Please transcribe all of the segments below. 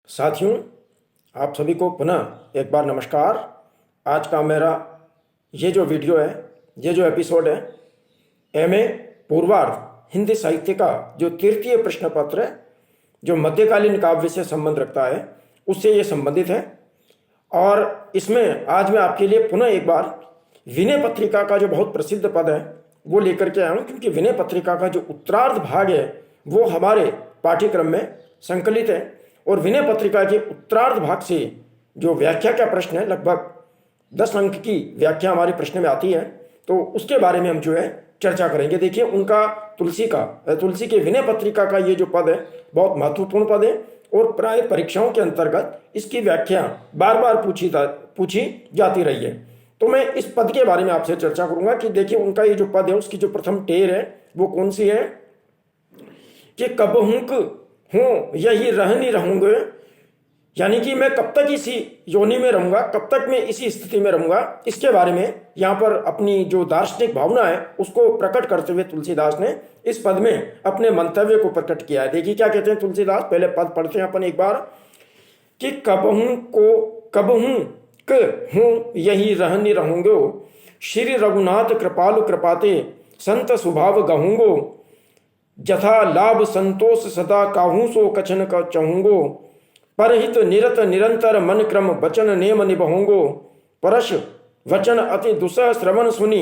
साथियों, आप सभी को पुनः एक बार नमस्कार। आज का मेरा ये जो वीडियो है, ये जो एपिसोड है, एमए पूर्वार्ध हिंदी साहित्य का जो तृतीय प्रश्न पत्र है, जो मध्यकालीन काव्य से संबंध रखता है, उससे ये संबंधित है। और इसमें आज मैं आपके लिए पुनः एक बार विनय पत्रिका का जो बहुत प्रसिद्ध पद है वो लेकर के आया हूँ, क्योंकि विनय पत्रिका का जो उत्तरार्ध भाग है वो हमारे पाठ्यक्रम में संकलित है। और विनय पत्रिका के उत्तरार्ध भाग से जो व्याख्या का प्रश्न है, लगभग 10 अंक की व्याख्या हमारे प्रश्न में आती है, तो उसके बारे में हम जो है चर्चा करेंगे। देखिए, उनका तुलसी के विनय पत्रिका का ये जो पद है बहुत महत्वपूर्ण पद है और प्राय परीक्षाओं के अंतर्गत इसकी व्याख्या बार बार पूछी जाती रही है। तो मैं इस पद के बारे में आपसे चर्चा करूंगा कि देखिए, उनका ये जो पद है उसकी जो प्रथम टेर है वो कौन सी है कि कब हूँ यही रहनी रहूंगे, यानी कि मैं कब तक इसी योनि में रहूंगा, कब तक मैं इसी स्थिति में रहूंगा। इसके बारे में यहाँ पर अपनी जो दार्शनिक भावना है उसको प्रकट करते हुए तुलसीदास ने इस पद में अपने मंतव्य को प्रकट किया है। देखिए क्या कहते हैं तुलसीदास, पहले पद पढ़ते हैं अपन एक बार कि कब हूँ यही रहनी रहूंगो, श्री रघुनाथ कृपालु कृपाते संत स्वभाव गहूंगो, जथा लाभ संतोष सदा काहू सो कछन का चहूंगो, परहित निरत निरंतर मन क्रम वचन नेम निबहूंगो, परश वचन अति दुसह श्रवण सुनी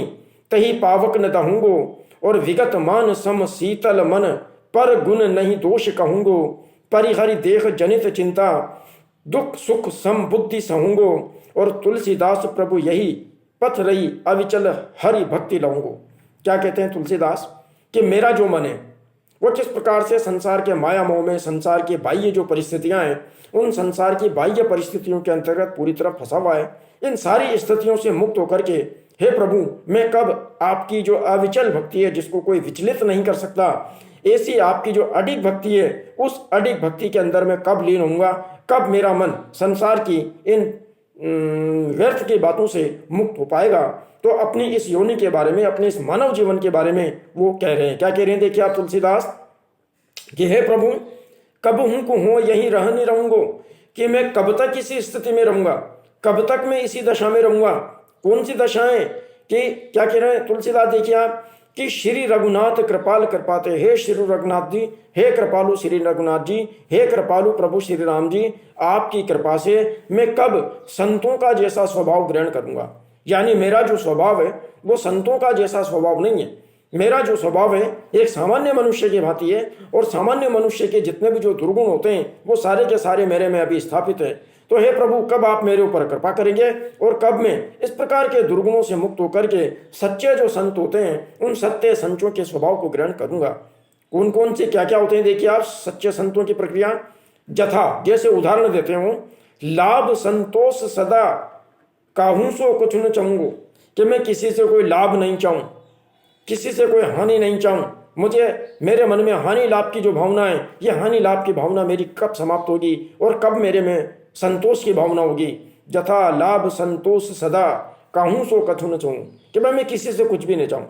तही पावक न दहूंगो, और विगत मान सम शीतल मन पर गुण नहीं दोष कहूंगो, परिहरि देह जनित चिंता दुख सुख सम बुद्धि सहूंगो, और तुलसीदास प्रभु यही पथ रही अविचल हरि भक्ति लाऊंगो। क्या कहते हैं तुलसीदास कि मेरा जो मन है वो किस प्रकार से संसार के माया मोह में, संसार की बाह्य जो परिस्थितियां हैं, उन संसार की बाह्य परिस्थितियों के अंतर्गत पूरी तरह फंसा हुआ है। इन सारी स्थितियों से मुक्त होकर के हे प्रभु, मैं कब आपकी जो अविचल भक्ति है जिसको कोई विचलित नहीं कर सकता, ऐसी आपकी जो अडिग भक्ति है, उस अडिग भक्ति के अंदर मैं कब लीन होऊंगा, कब मेरा मन संसार की इन व्यर्थ की बातों से मुक्त हो पाएगा। तो अपनी इस योनि के बारे में, अपने इस मानव जीवन के बारे में वो कह रहे हैं। क्या कह रहे हैं देखिए आप तुलसीदास कि हे प्रभु, कब हूं को हो यही रहने रहूंगो, कि मैं कब तक इसी स्थिति में रहूंगा, कब तक मैं इसी दशा में रहूंगा। कौन सी दशाएं कि क्या कह रहे हैं तुलसीदास, देखिए आप कि श्री रघुनाथ कृपाल कृपाते, हे श्री रघुनाथ जी, हे कृपालु श्री रघुनाथ जी, हे कृपालु प्रभु श्री राम जी, आपकी कृपा से मैं कब संतों का जैसा स्वभाव ग्रहण करूंगा। यानी मेरा जो स्वभाव है वो संतों का जैसा स्वभाव नहीं है। मेरा जो स्वभाव है एक सामान्य मनुष्य की भांति है, और सामान्य मनुष्य के जितने भी जो दुर्गुण होते हैं वो सारे के सारे मेरे में अभी स्थापित है। तो हे प्रभु, कब आप मेरे ऊपर कृपा करेंगे और कब मैं इस प्रकार के दुर्गुणों से मुक्त होकर के सच्चे जो संत होते हैं उन सत्य संतों के स्वभाव को ग्रहण करूंगा। कौन कौन से क्या क्या होते हैं देखिए आप सच्चे संतों की प्रक्रिया। जथा, जैसे उदाहरण देते हो, लाभ संतोष सदा काहू सो कुछ न चाहूंगो, कि मैं किसी से कोई लाभ नहीं चाहूं, किसी से कोई हानि नहीं चाहूं। मुझे मेरे मन में हानि लाभ की जो भावना है, ये हानि लाभ की भावना मेरी कब समाप्त होगी और कब मेरे में संतोष की भावना होगी। जथा लाभ संतोष सदा काहू सो कछु न चाहूं, कि मैं किसी से कुछ भी नहीं चाहूं,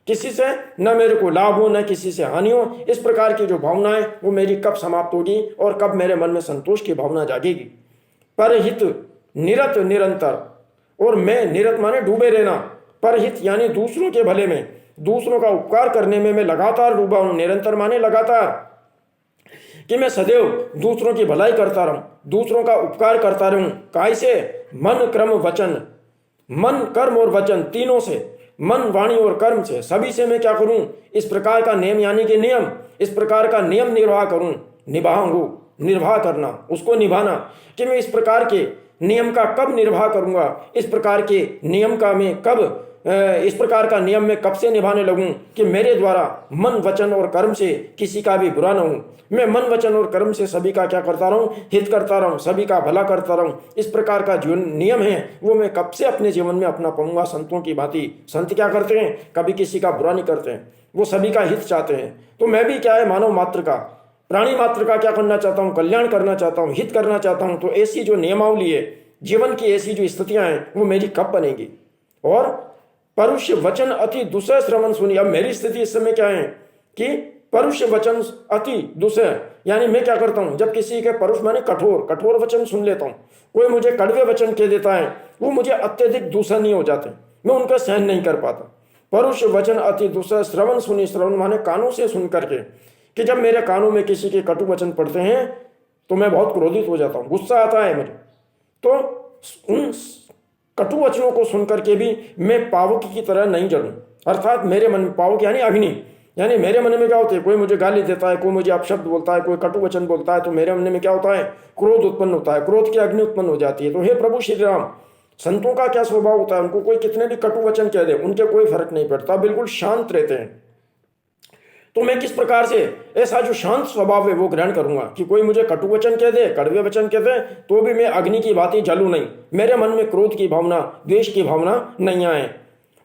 किसी से न मेरे को लाभ हो न किसी से हानि हो। इस प्रकार की जो भावना है वो मेरी कब समाप्त होगी और कब मेरे मन में संतोष की भावना जागेगी। परहित निरत निरंतर, और मैं निरत माने डूबे रहना, परहित यानी दूसरों के भले में, दूसरों का उपकार करने में मैं लगातार डूबा हूं। निरंतर माने लगातार, कि मैं सदैव दूसरों की भलाई करता रहूं, दूसरों का उपकार करता रहूं। काय से? मन क्रम वचन, मन कर्म और वचन तीनों से, मन वाणी और कर्म से, सभी से मैं क्या करूं, इस प्रकार का नियम यानी कि नियम, इस प्रकार का नियम निर्वाह करूं। निर्वाह करना, उसको निभाना, कि मैं इस प्रकार के नियम का कब निर्वाह करूंगा, इस प्रकार के नियम का मैं कब इस प्रकार का नियम में कब से निभाने लगूं कि मेरे द्वारा मन वचन और कर्म से किसी का भी बुरा न हो। मैं मन वचन और कर्म से सभी का क्या करता रहूं, हित करता रहूं, सभी का भला करता रहूं। इस प्रकार का जो नियम है वो मैं कब से अपने जीवन में अपना पाऊंगा संतों की भांति। संत क्या करते हैं, कभी किसी का बुरा नहीं करते हैं, वो सभी का हित चाहते हैं। तो मैं भी क्या है, मानव मात्र का, प्राणी मात्र का क्या करना चाहता हूँ, कल्याण करना चाहता हूँ, हित करना चाहता हूँ। तो ऐसी जो नियमावली है, जीवन की ऐसी जो स्थितियां हैं वो मेरी कब बनेगी। और परुष वचन अति दुसह श्रवण सुनी। अब मेरी स्थिति इस समय क्या है कि परुष वचन अति दुसह, यानी मैं क्या करता हूँ, जब किसी के परुष माने कठोर कठोर वचन सुन लेता हूँ, कोई मुझे कड़वे वचन कह देता है, वो मुझे अत्यधिक दूसहनीय हो जाते हैं, मैं उनका सहन नहीं कर पाता। परुष वचन अति दुसह श्रवण सुनी, श्रवण माने कानों से सुन करके, कि जब मेरे कानों में किसी के कटु वचन पड़ते हैं तो मैं बहुत क्रोधित हो जाता हूँ, गुस्सा आता है मुझे। तो उन कटु वचनों को सुन करके भी मैं पावक की तरह नहीं जलूं, अर्थात मेरे मन में, पावक यानी अग्नि, यानी मेरे मन में क्या होता है, कोई मुझे गाली देता है, कोई मुझे अपशब्द बोलता है, कोई कटु वचन बोलता है, तो मेरे मन में क्या होता है, क्रोध उत्पन्न होता है, क्रोध की अग्नि उत्पन्न हो जाती है। तो हे प्रभु श्री राम, संतों का क्या स्वभाव होता है, उनको कोई कितने भी कटु वचन कह दे उनके कोई फर्क नहीं पड़ता, बिल्कुल शांत रहते हैं। तो मैं किस प्रकार से ऐसा जो शांत स्वभाव है वो ग्रहण करूंगा, कि कोई मुझे कटु वचन कह दे, कड़वे वचन कह दे, तो भी मैं अग्नि की भांति जलूं नहीं, मेरे मन में क्रोध की भावना, द्वेष की भावना नहीं आए,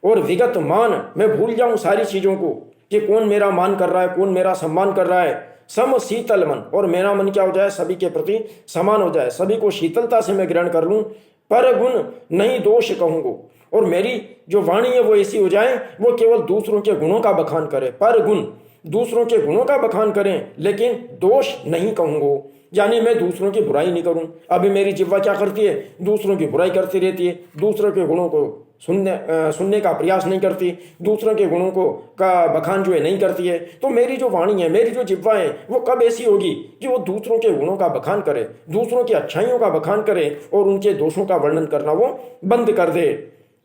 और विगत मान, मैं भूल जाऊं सारी चीजों को, कि कौन मेरा मान कर रहा है, कौन मेरा सम्मान कर रहा है। सम शीतल मन, और मेरा मन क्या हो जाए, सभी के प्रति समान हो जाए, सभी को शीतलता से मैं ग्रहण कर लूं। पर गुण नहीं दोष कहूंगा, और मेरी जो वाणी है वो ऐसी हो जाए, वो केवल दूसरों के गुणों का बखान करे, पर गुण दूसरों के गुणों का बखान करें, लेकिन दोष नहीं कहूंगा, यानी मैं दूसरों की बुराई नहीं करूं। अभी मेरी जिह्वा क्या करती है, दूसरों की बुराई करती रहती है, दूसरों के गुणों को सुनने का प्रयास नहीं करती, दूसरों के गुणों को का बखान जो है नहीं करती है। तो मेरी जो वाणी है, मेरी जो जिह्वा है, वो कब ऐसी होगी कि वो दूसरों के गुणों का बखान करे, दूसरों की अच्छाइयों का बखान करे, और उनके दोषों का वर्णन करना वो बंद कर दे।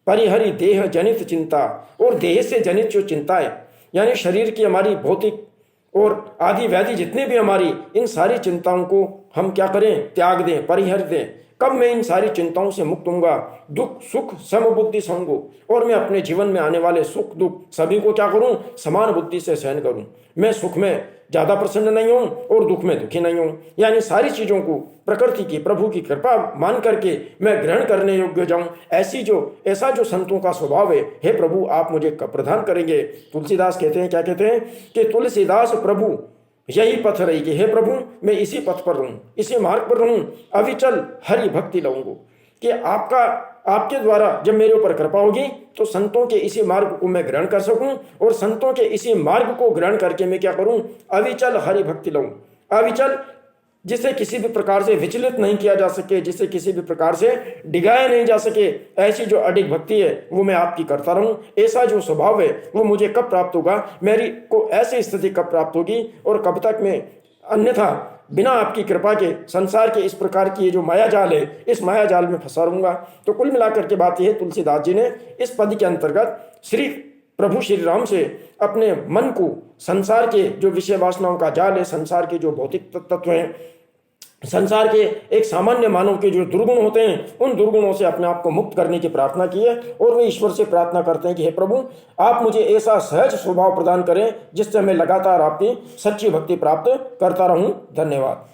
परिहरि देह जनित चिंता, और देह से जनित जो चिंता है, यानी शरीर की हमारी भौतिक और आदि व्याधि जितने भी हमारी, इन सारी चिंताओं को हम क्या करें, त्याग दें, परिहर दें। कब मैं इन सारी चिंताओं से मुक्त होऊंगा, दुख सुख समबुद्धि सहूंगा, और मैं अपने जीवन में आने वाले सुख दुख सभी को क्या करूं, समान बुद्धि से सहन करूं। मैं सुख में ज्यादा प्रसन्न नहीं हूं और दुख में दुखी नहीं हूं, यानी सारी चीजों को प्रकृति की, प्रभु की कृपा मान करके मैं ग्रहण करने योग्य जाऊं। ऐसा जो संतों का स्वभाव है, हे प्रभु आप मुझे कब प्रदान करेंगे। तुलसीदास कहते हैं, क्या कहते हैं, कि तुलसीदास प्रभु यही पथ रहेगी, हे प्रभु मैं इसी पथ पर रहूं, इसी मार्ग पर रहूं, अविचल हरि भक्ति लाऊंगा, कि आपके द्वारा जब मेरे ऊपर कृपा होगी तो संतों के इसी मार्ग को मैं ग्रहण कर सकूं, और संतों के इसी मार्ग को ग्रहण करके मैं क्या करूं, अविचल हरि भक्ति लाऊं। अविचल, जिसे किसी भी प्रकार से विचलित नहीं किया जा सके, जिसे किसी भी प्रकार से डिगाया नहीं जा सके, ऐसी जो अडिग भक्ति है वो मैं आपकी करता रहूं। ऐसा जो स्वभाव है वो मुझे कब प्राप्त होगा, मेरी को ऐसी स्थिति कब प्राप्त होगी, और कब तक मैं अन्यथा बिना आपकी कृपा के संसार के इस प्रकार की ये जो माया जाल है, इस माया जाल में फंसा रहूंगा। तो कुल मिलाकर के बात यह है, तुलसीदास जी ने इस पद के अंतर्गत श्री प्रभु श्री राम से अपने मन को, संसार के जो विषय वासनाओं का जाल है, संसार के जो भौतिक तत्व हैं, संसार के एक सामान्य मानव के जो दुर्गुण होते हैं, उन दुर्गुणों से अपने आप को मुक्त करने की प्रार्थना की है। और वे ईश्वर से प्रार्थना करते हैं कि हे प्रभु आप मुझे ऐसा सहज स्वभाव प्रदान करें जिससे मैं लगातार आपकी सच्ची भक्ति प्राप्त करता रहूं। धन्यवाद।